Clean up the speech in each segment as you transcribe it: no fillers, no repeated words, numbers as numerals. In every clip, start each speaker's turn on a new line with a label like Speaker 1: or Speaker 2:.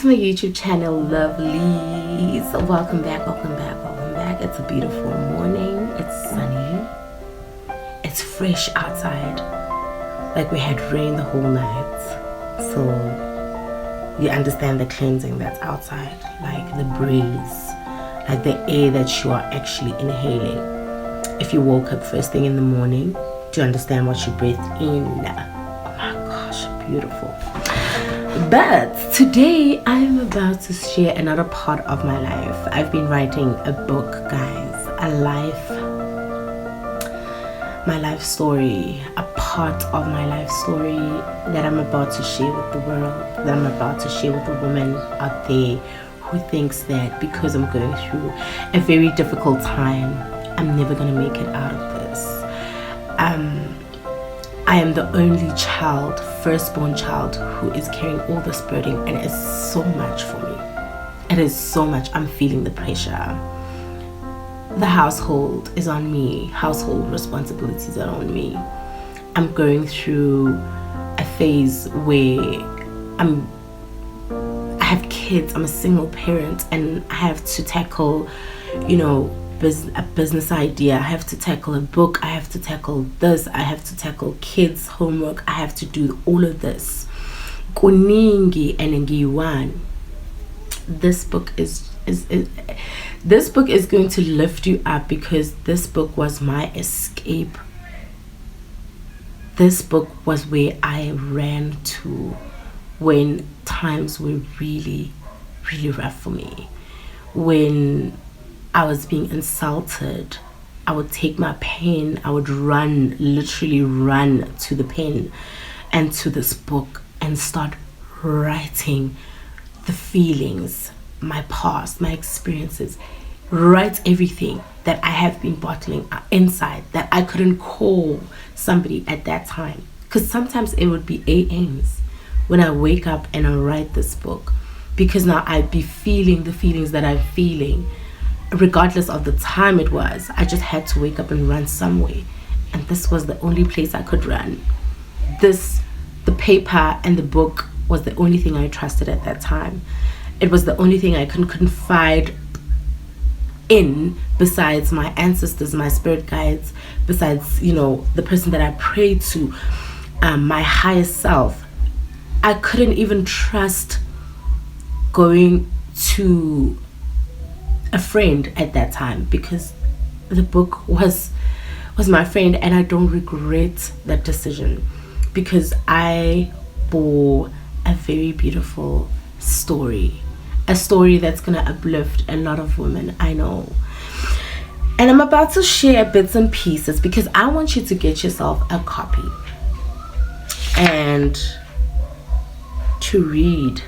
Speaker 1: to my YouTube channel, lovelies. Welcome back. It's a beautiful morning. It's sunny. It's fresh outside. Like we had rain the whole night. So you understand the cleansing that's outside. Like the breeze. Like the air that you are actually inhaling. If you woke up first thing in the morning, do you understand what you breathed in? Oh my gosh, beautiful. But today I'm about to share another part of my life. I've been writing a book, guys, my life story, a part of my life story that I'm about to share with the world, that I'm about to share with a woman out there who thinks that because I'm going through a very difficult time, I'm never gonna make it out of this. I am the only child, firstborn child, who is carrying all this burden, and it's so much for me. It is so much. I'm feeling the pressure. The household is on me. Household responsibilities are on me. I'm going through a phase where I have kids. I'm a single parent, and I have to tackle, a business idea. I have to tackle a book. I have to tackle this. I have to tackle kids' homework. I have to do all of this. Kuningi and ngiwan. This book is going to lift you up, because this book was my escape. This book was where I ran to when times were really, really rough for me. When I was being insulted, I would take my pen, I would literally run to the pen and to this book and start writing the feelings, my past, my experiences, write everything that I have been bottling inside that I couldn't call somebody at that time. Because sometimes it would be AMs when I wake up and I write this book, because now I'd be feeling the feelings that I'm feeling. Regardless of the time it was, I just had to wake up and run somewhere, and this was the only place I could run. The paper and the book was the only thing I trusted at that time. It was the only thing I can confide in, besides my ancestors, my spirit guides, besides the person that I prayed to, my higher self. I couldn't even trust going to a friend at that time, because the book was my friend, and I don't regret that decision, because I bore a very beautiful story, a story that's gonna uplift a lot of women, I know. And I'm about to share bits and pieces, because I want you to get yourself a copy and to read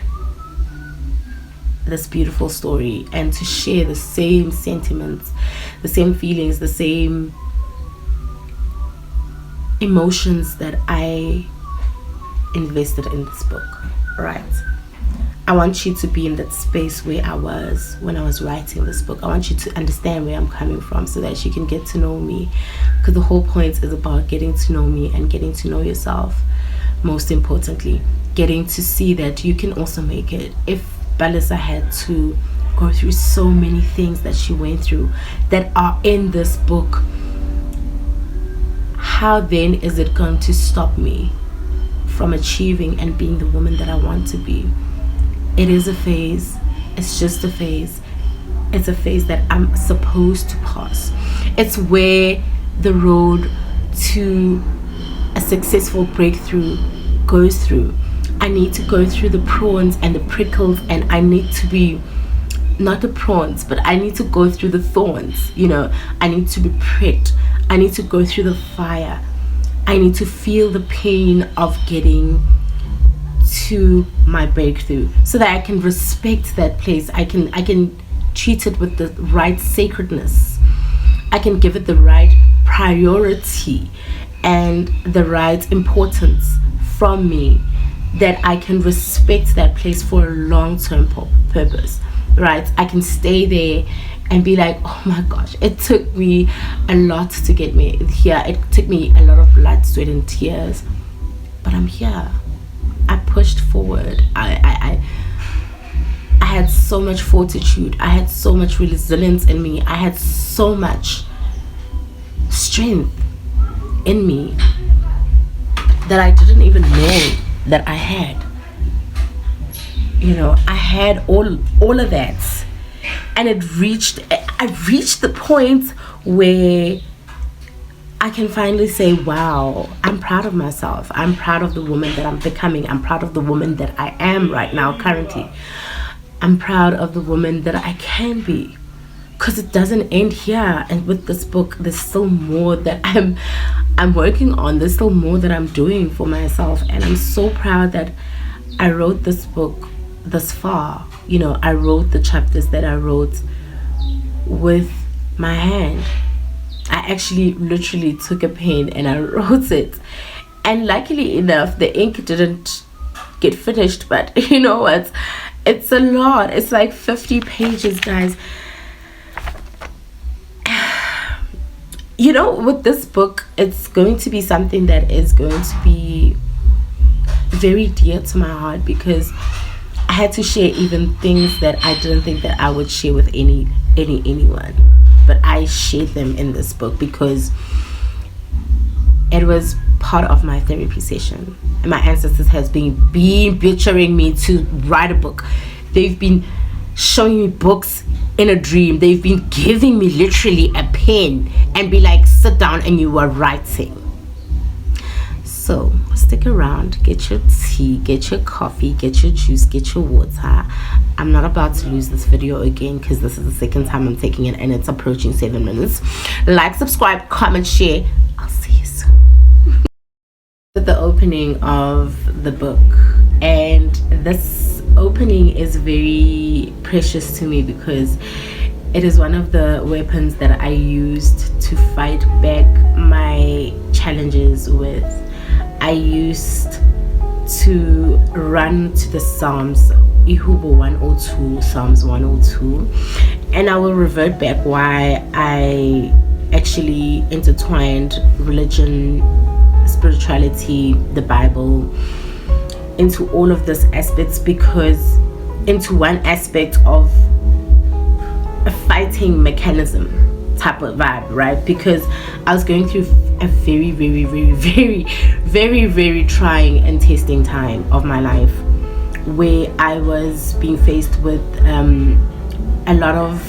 Speaker 1: this beautiful story, and to share the same sentiments, the same feelings, the same emotions that I invested in this book, right? I want you to be in that space where I was when I was writing this book. I want you to understand where I'm coming from, so that you can get to know me, because the whole point is about getting to know me and getting to know yourself. Most importantly, getting to see that you can also make it. If Balisa had to go through so many things that she went through that are in this book, how then is it going to stop me from achieving and being the woman that I want to be? It is a phase. It's just a phase. It's a phase that I'm supposed to pass. It's where the road to a successful breakthrough goes through. I need to go through the prawns and the prickles, and I need to be not the prawns, but I need to go through the thorns. I need to be pricked. I need to go through the fire. I need to feel the pain of getting to my breakthrough, so that I can respect that place. I can treat it with the right sacredness. I can give it the right priority and the right importance from me, that I can respect that place for a long-term purpose, right? I can stay there and be like, oh my gosh, it took me a lot to get me here. It took me a lot of blood, sweat, and tears, but I'm here. I pushed forward. so much fortitude, I had so much resilience in me, I had so much strength in me that I didn't even know that I had. I had all of that, and I reached the point where I can finally say, wow, I'm proud of myself. I'm proud of the woman that I'm becoming. I'm proud of the woman that I am right now, currently. I'm proud of the woman that I can be. Because it doesn't end here. And with this book, there's still more that I'm working on. There's still more that I'm doing for myself. And I'm so proud that I wrote this book this far. I wrote the chapters that I wrote with my hand. I actually literally took a pen and I wrote it. And luckily enough, the ink didn't get finished. But you know what? It's a lot. It's like 50 pages, guys. With this book, it's going to be something that is going to be very dear to my heart, because I had to share even things that I didn't think that I would share with anyone. But I shared them in this book because it was part of my therapy session. And my ancestors has been butchering me to write a book. They've been showing me books in a dream. They've been giving me literally a pen and be like, sit down and you are writing. So stick around, get your tea, get your coffee, get your juice, get your water. I'm not about to lose this video again because this is the second time I'm taking it and it's approaching 7 minutes. Like, subscribe, comment, share. I'll see you soon. The opening of the book, and this opening is very precious to me because it is one of the weapons that I used to fight back my challenges with. I used to run to the Psalms, Ihubo 102, Psalms 102, and I will revert back why I actually intertwined religion, spirituality, the Bible into all of these aspects, because into one aspect of a fighting mechanism type of vibe, right? Because I was going through a very, very, very, very, very, very trying and testing time of my life, where I was being faced with a lot of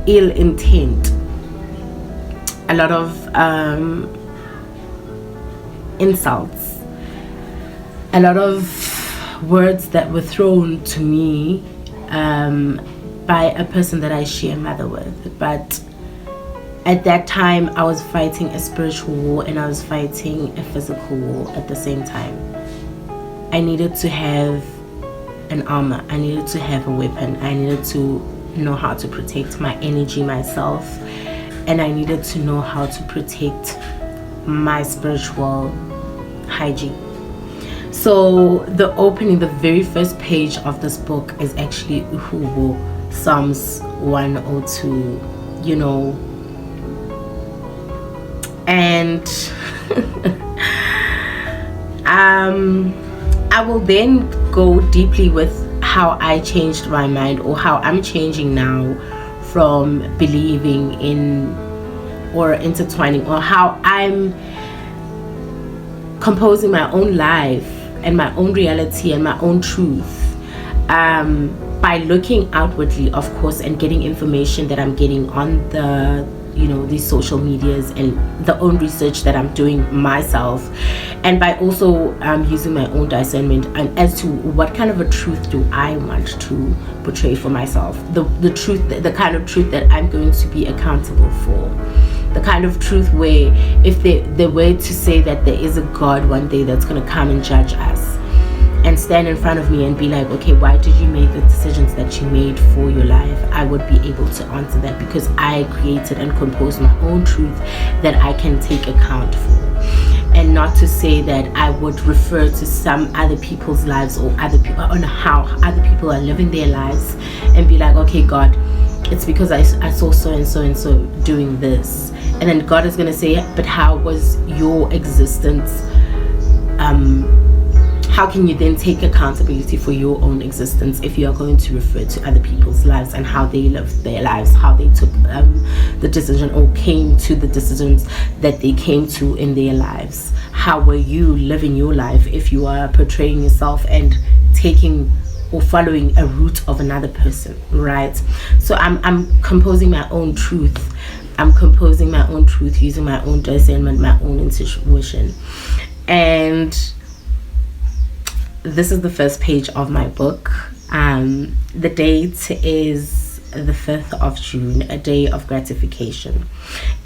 Speaker 1: ill intent, a lot of insults, a lot of words that were thrown to me by a person that I share a mother with. But at that time, I was fighting a spiritual war and I was fighting a physical war at the same time. I needed to have an armor. I needed to have a weapon. I needed to know how to protect my energy, myself, and I needed to know how to protect my spiritual hygiene. So the opening, the very first page of this book is actually Uhubo, Psalms 102, and I will then go deeply with how I changed my mind, or how I'm changing now from believing in or intertwining, or how I'm composing my own life and my own reality and my own truth, by looking outwardly, of course, and getting information that I'm getting on the these social medias, and the own research that I'm doing myself, and by also using my own discernment and as to what kind of a truth do I want to portray for myself, the truth, the kind of truth that I'm going to be accountable for, the kind of truth where if they were to say that there is a God one day that's going to come and judge us and stand in front of me and be like, okay, why did you make the decisions that you made for your life? I would be able to answer that because I created and composed my own truth that I can take account for. And not to say that I would refer to some other people's lives or other people on how other people are living their lives and be like, okay, God, it's because I saw so and so and so doing this. And then God is going to say, but how was your existence how can you then take accountability for your own existence if you are going to refer to other people's lives and how they lived their lives, how they took the decision or came to the decisions that they came to in their lives? How were you living your life if you are portraying yourself and taking or following a route of another person, right? So I'm composing my own truth. I'm composing my own truth using my own discernment, my own intuition. And this is the first page of my book. The date is the 5th of June, a day of gratification,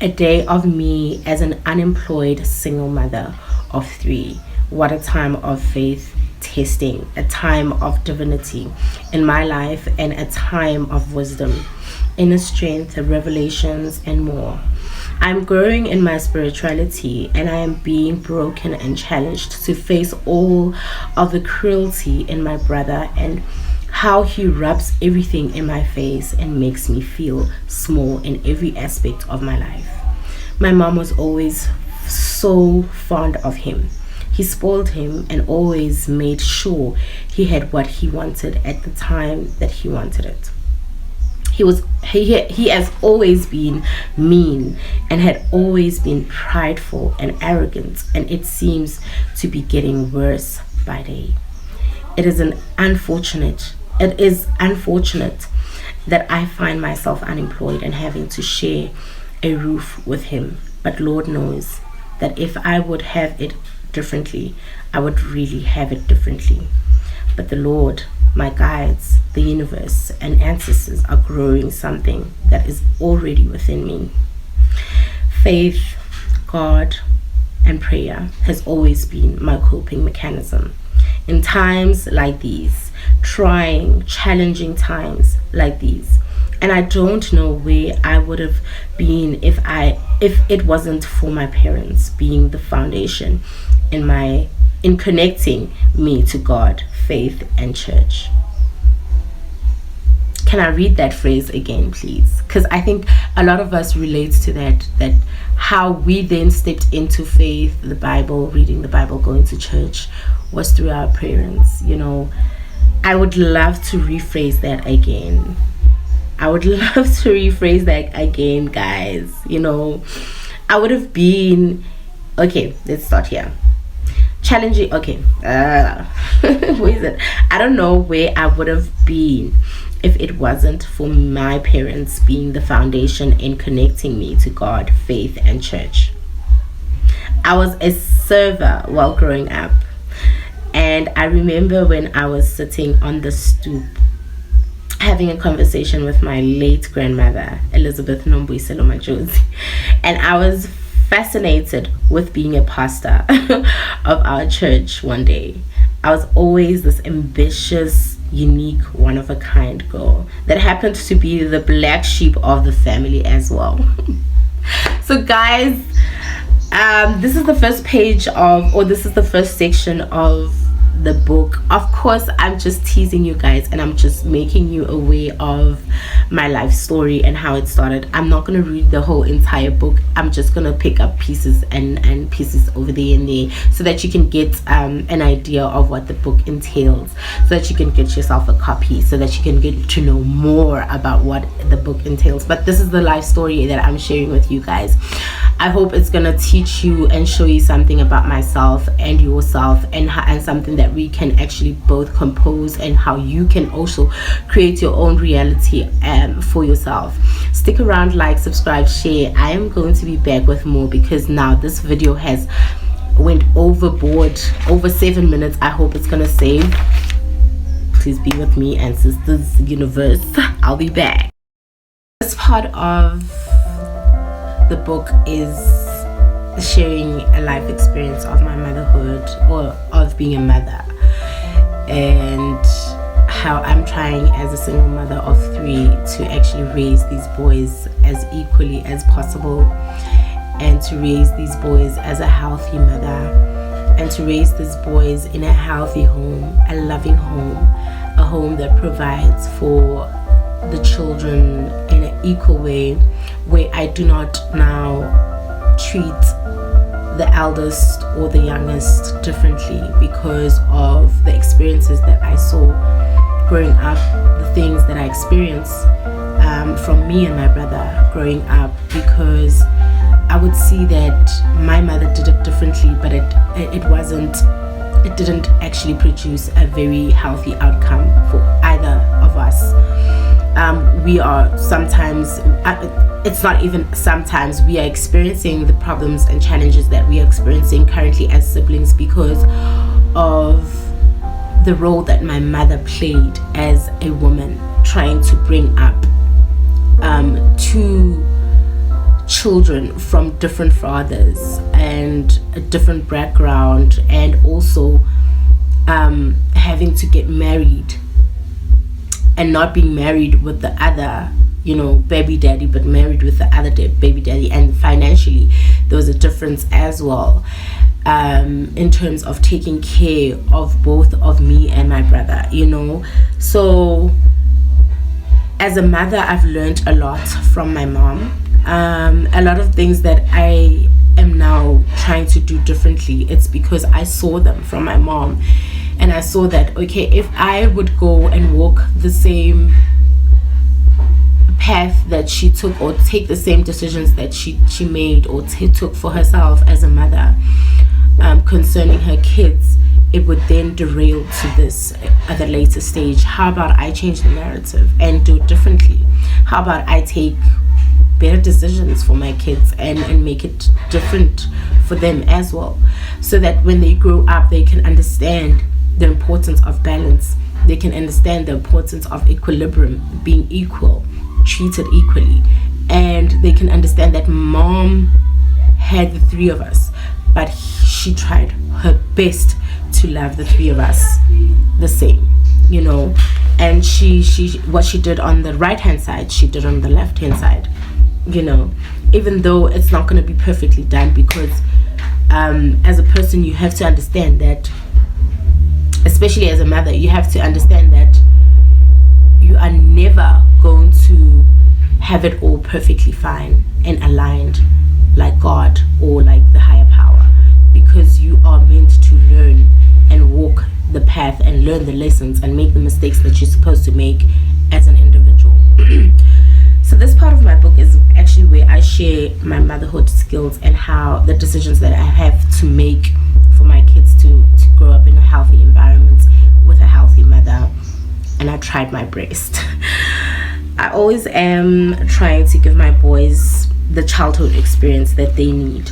Speaker 1: a day of me as an unemployed single mother of 3. What a time of faith testing, a time of divinity in my life, and a time of wisdom, inner strength, revelations, and more. I'm growing in my spirituality, and I am being broken and challenged to face all of the cruelty in my brother and how he rubs everything in my face and makes me feel small in every aspect of my life. My mom was always so fond of him. He spoiled him and always made sure he had what he wanted at the time that he wanted it. He has always been mean and had always been prideful and arrogant, and it seems to be getting worse by day. It is unfortunate that I find myself unemployed and having to share a roof with him. But Lord knows that if I would have it differently, I would really have it differently. But the Lord, my guides, the universe, and ancestors are growing something that is already within me. Faith, God, and prayer has always been my coping mechanism. In times like these, trying, challenging times like these, and I don't know where I would have been if it wasn't for my parents being the foundation in connecting me to God, faith, and church. Can I read that phrase again, please? Because I think a lot of us relate to that how we then stepped into faith, the Bible, reading the Bible, going to church, was through our parents. I would love to rephrase that again. Guys. I would have been, okay, let's start here. Challenging, okay, where is it? I don't know where I would have been if it wasn't for my parents being the foundation in connecting me to God, faith, and church. I was a server while growing up, and I remember when I was sitting on the stoop having a conversation with my late grandmother, Elizabeth Nombuyiselo Majosi, and I was fascinated with being a pastor of our church one day. I was always this ambitious, unique, one-of-a-kind girl that happened to be the black sheep of the family as well. So guys, this is the first page this is the first section of the book. Of course, I'm just teasing you guys and I'm just making you aware of my life story and how it started. I'm not going to read the whole entire book. I'm just going to pick up pieces and pieces over there and there so that you can get an idea of what the book entails, so that you can get yourself a copy, so that you can get to know more about what the book entails. But this is the life story that I'm sharing with you guys. I hope it's gonna teach you and show you something about myself and yourself, and something that we can actually both compose, and how you can also create your own reality for yourself. Stick around, like, subscribe, share. I am going to be back with more because now this video has went overboard, over 7 minutes. I hope it's gonna save. Please be with me, ancestors, universe. I'll be back. This part of the book is sharing a life experience of my motherhood, or of being a mother, and how I'm trying as a single mother of 3 to actually raise these boys as equally as possible, and to raise these boys as a healthy mother, and to raise these boys in a healthy home, a loving home, a home that provides for the children in an equal way, where I do not now treat the eldest or the youngest differently because of the experiences that I saw growing up, the things that I experienced from me and my brother growing up, because I would see that my mother did it differently, but it didn't actually produce a very healthy outcome for either of us. We are sometimes, it's not even sometimes, we are experiencing the problems and challenges that we are experiencing currently as siblings because of the role that my mother played as a woman trying to bring up two children from different fathers and a different background, and also having to get married and not being married with the other, baby daddy, but married with the other baby daddy. And financially there was a difference as well, in terms of taking care of both of me and my brother, so as a mother I've learned a lot from my mom, a lot of things that I am now trying to do differently. It's because I saw them from my mom, and I saw that, okay, if I would go and walk the same path that she took, or take the same decisions that she made or took for herself as a mother, concerning her kids, it would then derail to this at a later stage. How about I change the narrative and do it differently? How about I take better decisions for my kids and make it different for them as well, so that when they grow up they can understand the importance of balance, they can understand the importance of equilibrium, being equal, treated equally, and they can understand that mom had the three of us, but she tried her best to love the three of us the same, and she what she did on the right hand side, she did on the left hand side, even though it's not going to be perfectly done, because as a person you have to understand that, especially as a mother, you have to understand that you are never going to have it all perfectly fine and aligned like God or like the higher power, because you are meant to learn and walk the path and learn the lessons and make the mistakes that you're supposed to make as an individual. So this part of my book is actually where I share my motherhood skills and how the decisions that I have to make for my kids to grow up in a healthy environment with a healthy mother. And I tried my best. I always am trying to give my boys the childhood experience that they need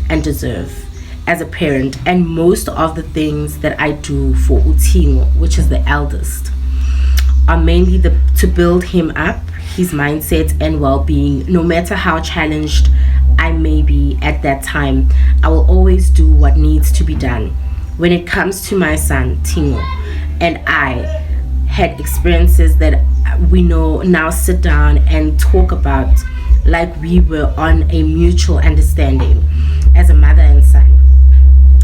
Speaker 1: and deserve as a parent. And most of the things that I do for Utingo, which is the eldest, are mainly to build him up, his mindset and well-being. No matter how challenged I may be at that time, I will always do what needs to be done. When it comes to my son Tingo and I had experiences that we now sit down and talk about like we were on a mutual understanding as a mother and son.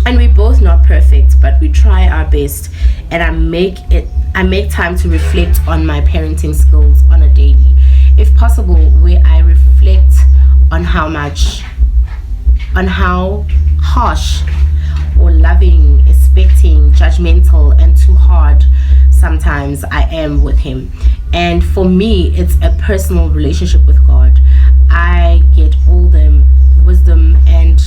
Speaker 1: And we're both not perfect, but we try our best, and I make time to reflect on my parenting skills on a daily, if possible, where I reflect on how harsh or loving, expecting, judgmental, and too hard sometimes I am with him. And for me, it's a personal relationship with God. I get all the wisdom and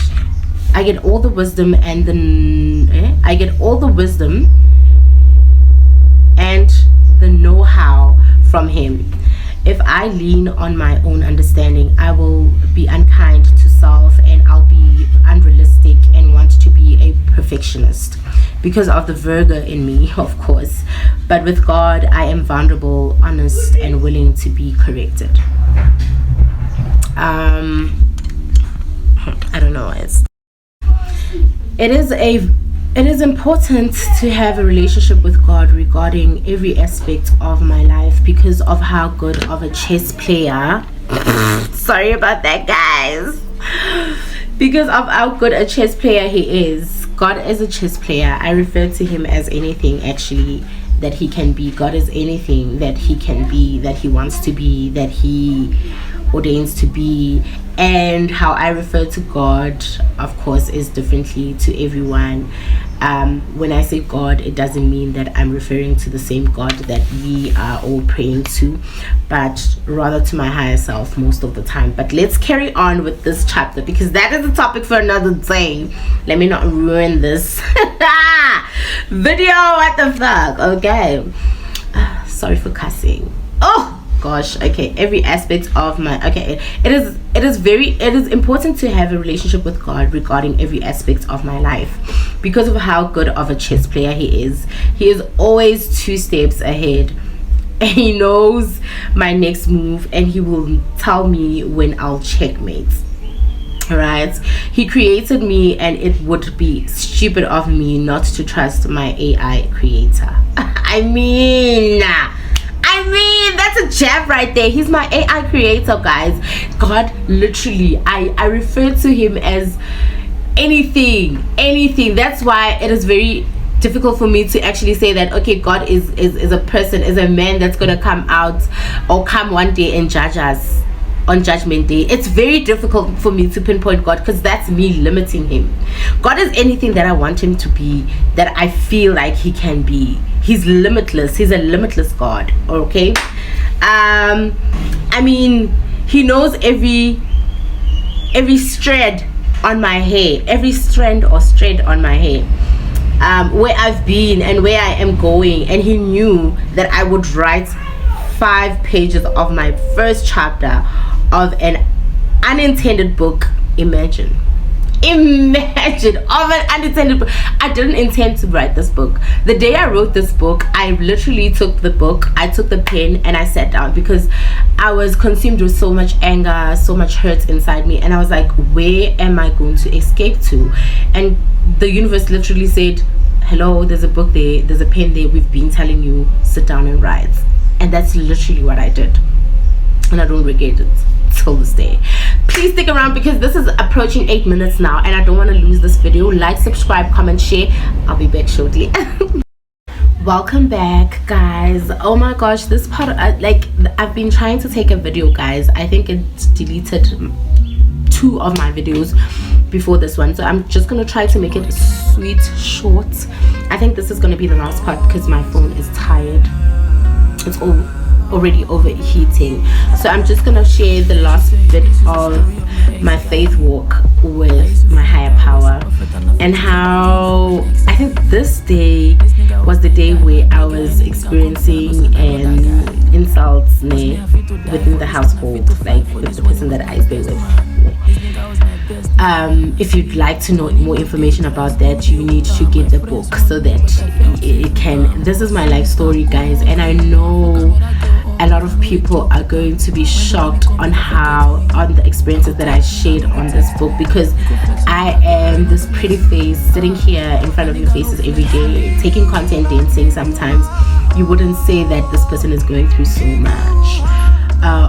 Speaker 1: the know-how from him. If I lean on my own understanding, I will be unkind to self, and I'll be unrealistic and want to be a perfectionist because of the Virgo in me, of course. But with God, I am vulnerable, honest, and willing to be corrected. I don't know. It is important to have a relationship with God regarding every aspect of my life because of how good of a chess player. Sorry about that, guys. Because of how good a chess player he is. God is a chess player. I refer to him as anything actually that he can be. God is anything that he can be, that he wants to be, that he ordains to be. And how I refer to God, of course, is differently to everyone. When I say God, it doesn't mean that I'm referring to the same God that we are all praying to, but rather to my higher self most of the time. But let's carry on with this chapter, because that is a topic for another day. Let me not ruin this video. What the fuck? Okay. Sorry for cussing. Oh gosh. Okay, every aspect of my it is important to have a relationship with God regarding every aspect of my life, because of how good of a chess player he is. He is always 2 steps ahead, and he knows my next move, and he will tell me when I'll checkmate. Right? He created me, and it would be stupid of me not to trust my AI creator. I mean, that's a jab right there. He's my AI creator, guys. God, literally, I refer to him as anything. That's why it is very difficult for me to actually say that, okay, God is a person, is a man that's gonna come out or come one day and judge us on Judgment Day. It's very difficult for me to pinpoint God, because that's me limiting him. God is anything that I want him to be, that I feel like he can be. He's limitless. He's a limitless God. Okay. I mean, he knows every strand on my hair, every strand or strand on my hair, where I've been and where I am going. And he knew that I would write 5 pages of my first chapter of an unintended book. Imagine of an unintended book. I didn't intend to write this book. The day I wrote this book, I literally took the pen and I sat down, because I was consumed with so much anger, so much hurt inside me, and I was like, where am I going to escape to? And the universe literally said, hello, there's a book there, there's a pen there, we've been telling you, sit down and write. And that's literally what I did, and I don't regret it till this day. Please stick around, because this is approaching 8 minutes now, and I don't want to lose this video. Like, subscribe, comment, share. I'll be back shortly. Welcome back, guys. Oh my gosh, this part, I've been trying to take a video, guys. I think it deleted 2 of my videos before this one, so I'm just gonna try to make it sweet, short. I think this is gonna be the last part, because my phone is tired. It's already overheating. So I'm just gonna share the last bit of my faith walk with my higher power, and how I think this day was the day where I was experiencing an insult within the household, like with the person that I stay with. If you'd like to know more information about that, you need to get the book, so that it can. This is my life story, guys, and I know a lot of people are going to be shocked on the experiences that I shared on this book, because I am this pretty face sitting here in front of your faces every day, taking content, dancing. Sometimes you wouldn't say that this person is going through so much,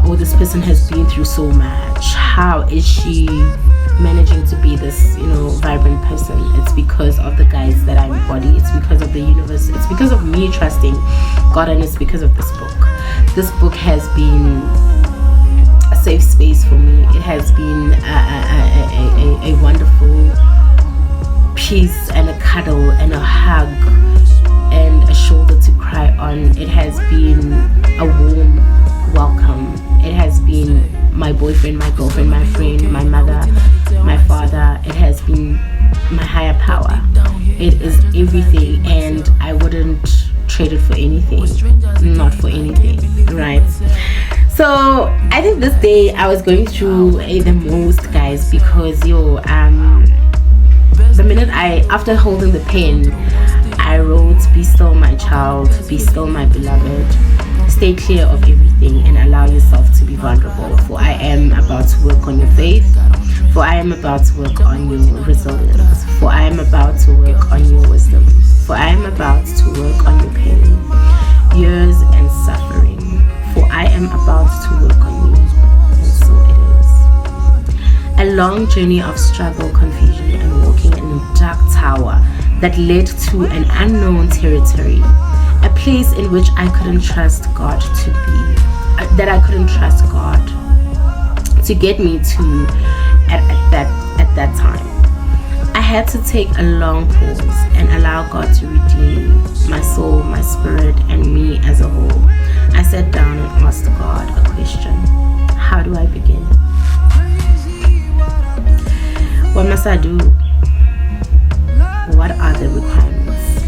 Speaker 1: or this person has been through so much. How is she managing to be this, vibrant person? It's because of the guides that I embody. It's because of the universe. It's because of me trusting God, and it's because of this book. This book has been a safe space for me. It has been a wonderful peace, and a cuddle, and a hug, and a shoulder to cry on. It has been a warm welcome. It has been my boyfriend, my girlfriend, my friend, my mother, my father. It has been my higher power. It is everything, and I wouldn't trade it for anything. Not for anything, right? So I think this day I was going through the most, guys, because the minute after holding the pen, I wrote, be still my child, be still my beloved, stay clear of everything, and allow yourself to be vulnerable, for I am about to work on your faith, for I am about to work on your resilience, for I am about to work on your wisdom, for I am about to work on your pain, years and suffering, for I am about to work on you, and so it is. A long journey of struggle, confusion, and walking in a dark tower that led to an unknown territory, a place in which I couldn't trust God to be, that I couldn't trust God. to get me to at that time. I had to take a long pause and allow God to redeem my soul, my spirit, and me as a whole. I sat down and asked God a question. How do I begin? What must I do? What are the requirements?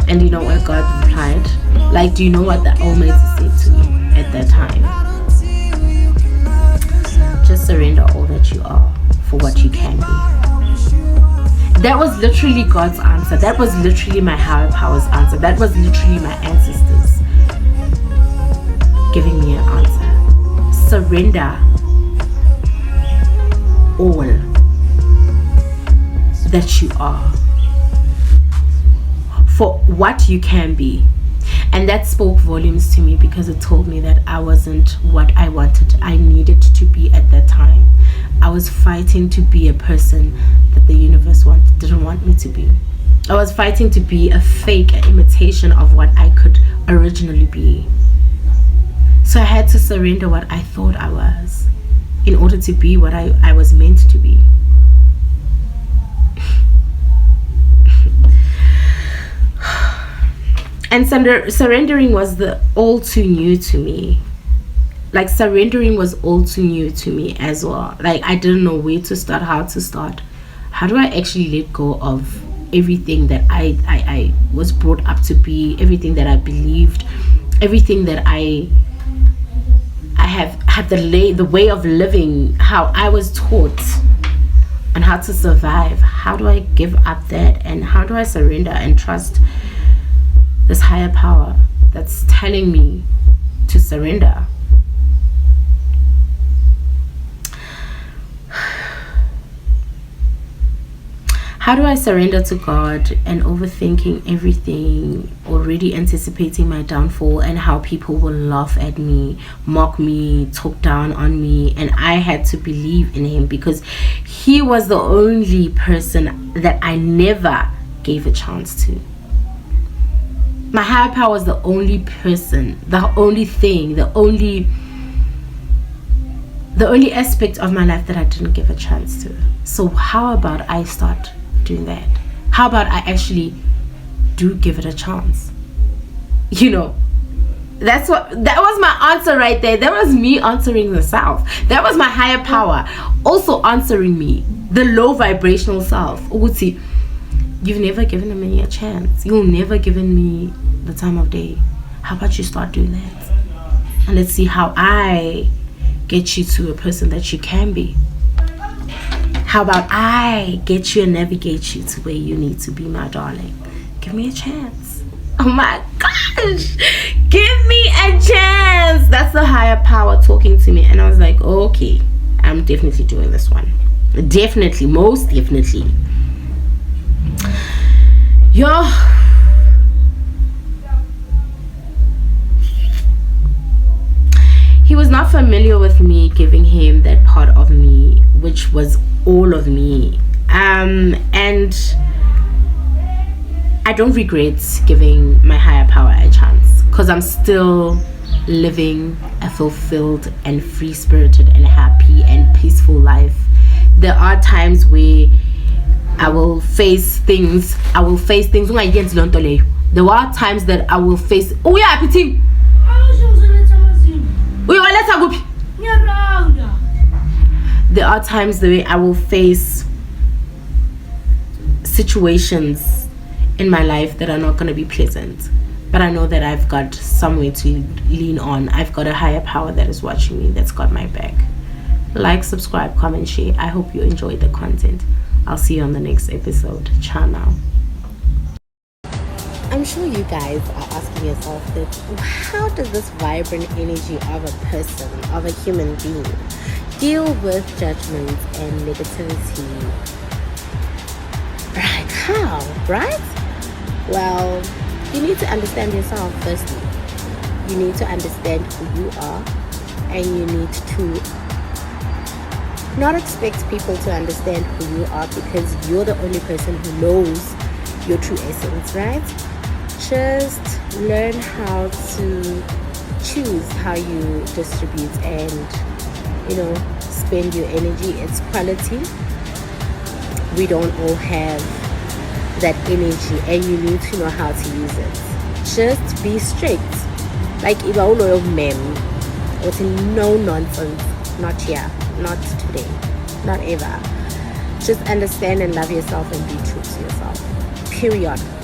Speaker 1: And you know what God replied? Like, do you know what the Almighty said to me at that time? Just surrender all that you are for what you can be. That was literally God's answer. That was literally my higher power's answer. That was literally my ancestors giving me an answer. Surrender all that you are for what you can be. And that spoke volumes to me, because it told me that I wasn't what I wanted, I needed to be at that time. I was fighting to be a person that the universe didn't want me to be. I was fighting to be a fake, an imitation of what I could originally be. So I had to surrender what I thought I was in order to be what I was meant to be. And surrendering was all too new to me. Like, surrendering was all too new to me as well. Like, I didn't know where to start, how to start. How do I actually let go of everything that I was brought up to be, everything that I believed, everything that I have had the way of living, how I was taught on how to survive. How do I give up that, and how do I surrender and trust this higher power that's telling me to surrender? How do I surrender to God and overthinking everything, already anticipating my downfall and how people will laugh at me, mock me, talk down on me? And I had to believe in Him, because He was the only person that I never gave a chance to. My higher power was the only person, the only thing, the only aspect of my life that I didn't give a chance to. So how about I start doing that? How about I actually do give it a chance? You know, that was my answer right there. That was me answering the self. That was my higher power also answering me, the low vibrational self. Uguti, you've never given me a chance. You've never given me the time of day. How about you start doing that? And let's see how I get you to a person that you can be. How about I get you and navigate you to where you need to be, my darling? Give me a chance. Oh my gosh. Give me a chance. That's the higher power talking to me. And I was like, okay, I'm definitely doing this one. Definitely, most definitely. Yo. He was not familiar with me giving him that part of me, which was all of me. And I don't regret giving my higher power a chance, because I'm still living a fulfilled and free-spirited and happy and peaceful life. There are times where I will face things. There are times that I will face. Oh yeah, Piti. There are times that I will face situations in my life that are not going to be pleasant, but I know that I've got somewhere to lean on. I've got a higher power that is watching me, that's got my back. Like, subscribe, comment, share. I hope you enjoyed the content. I'll see you on the next episode. Ciao now. I'm sure you guys are asking yourself that, how does this vibrant energy of a person, of a human being, deal with judgment and negativity? Like, how, right? Well, you need to understand yourself firstly. You need to understand who you are, and you need to not expect people to understand who you are, because you're the only person who knows your true essence, right? Just learn how to choose how you distribute and, spend your energy. It's quality. We don't all have that energy, and you need to know how to use it. Just be strict. Like if I loyal mem, it's no nonsense. Not here, not today, not ever. Just understand and love yourself and be true to yourself. Period.